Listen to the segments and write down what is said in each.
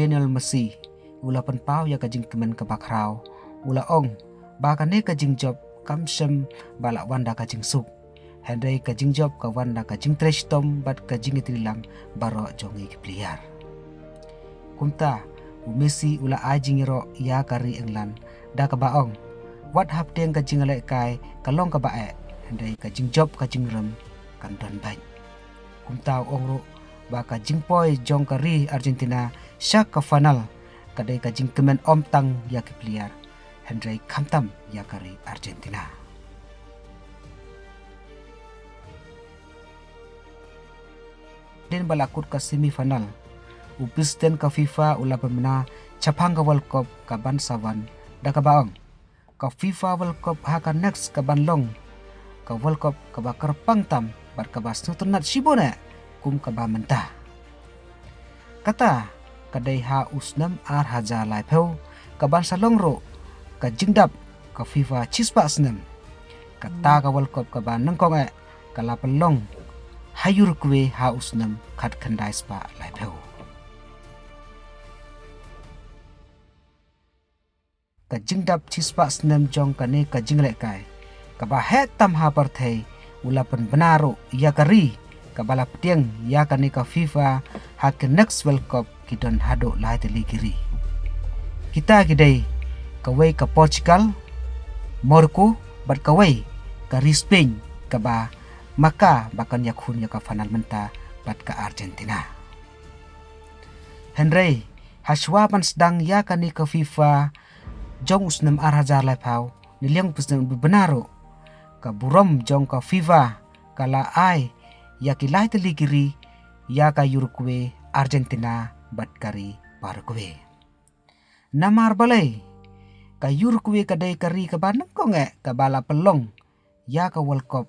Lionel Messi ula penpau ya kajing kemen kebakrau ula ong bakane kajing job kamsem balak wanda kajing suk Henry kajing job ka wanda kajing trash tom bat kajing itrilang baro jongi kepliar kumta Messi ula ajing ro ya kari englan da ka baong wat hap teng kajing alek kai kalong ka bae Henry kajing job kajing rem kan don baik kumta ong ro ba kajing poi jong kari Argentina syak ka final kadai kajing kemen om tang ya kepliar Henry kamtam ya kari Argentina den balakut ka semifinal upisten ka FIFA ula pemena capang ka World Cup ka ban sawan da ka baong ka FIFA World Cup ha ka next ka ban long ka World Cup ka bakar pangtam bar ka bas nutunat sibona kum ka ba mentah kata kadai ha usnam ar haja lai pheu ka ban salong ro ka jingdap ka FIFA chispa snam kata ka World Cup ka ban nangkong e ka la pelong hayur kwe ha usnam khat khandai spa lai pheu ka jingdap chispa snam jong ka ne ka jingle kai ka ba he tam ha par thei ulapan benaro ya kari kabala petiang ya kani ka FIFA ha ke next World Cup kidon hado lai teli kiri kita kidai kawai ka Portugal Morocco bat kawai ka Spain ka ba maka bakan yakhun ya ka final menta bat ka Argentina Henry haswapan sedang ya kani ka FIFA jong usnam arhajar lai phau niliang pusnang benaro ka burom jong ka FIFA kala ai ya kilai teli kiri ya ka Uruguay Argentina bat kari Paraguay namar balai ka Uruguay kadai kari ka banang konge ka bala pelong ya ka World Cup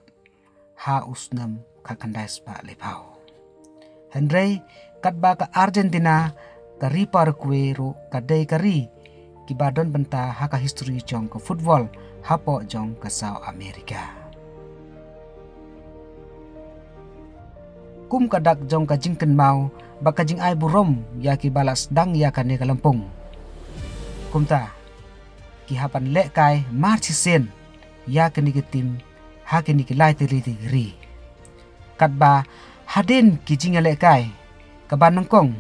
ha usnam ka kandai spa lepau Henry kat ba ka Argentina kari Paraguay ro kadai kari kibadon benta ha ka history jong ka football hapo jong ka South America kum kadak jong kajing kenmau bakajing ai burom ya ki balas dang ya kane kalampung kumta ki hapan lek kai marchisen ya kini ke tim ha kini ki lai teri tigri katba haden ki jinga lek kai kaban nangkong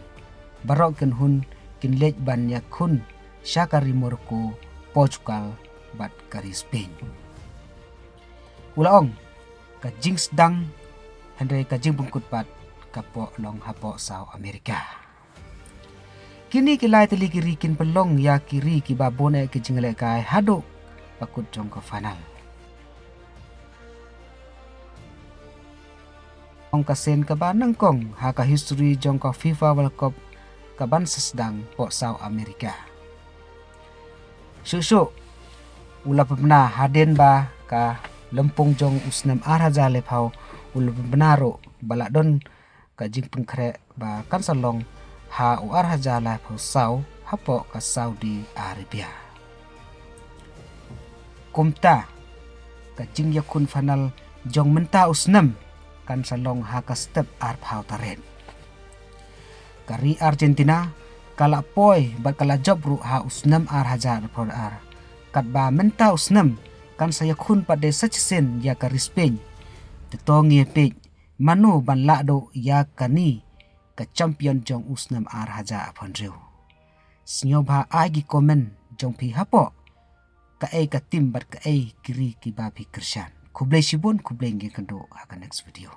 barok ken hun kin lek ban ya kun syakari Morocco Portugal bat kari Spain ulaong kajing sedang Henry kajing bungkut pat kapo long hapo South America. Kini kilai teli kiri kin pelong ya kiri ki babone ke jingle kai hado pakut jong ke final. Ong kasen ka banang kong ha ka history jong ka FIFA World Cup ka ban sesdang po South America. Susu ula pemna haden ba ka lempung jong usnam arhaja lepau ulu benaro balak don kajing pengkre ba kan salong ha uar hajala sau hapo ka Saudi Arabia kumta kajing yakun final jong menta usnam kan salong ha ka step ar phau taren kari Argentina kala poi ba kala job ru ha usnam ar hajar por ar kat ba menta usnam kan saya kun pada sachsen ya kari Spain tetongi pej manu ban lakdo ya kani ka champion jong usnam ar haja apon riu snyoba agi komen jong pi hapo ka ka tim bat ka kiri ki ba pi kershan kublai sibun kublai ngi kendo akan next video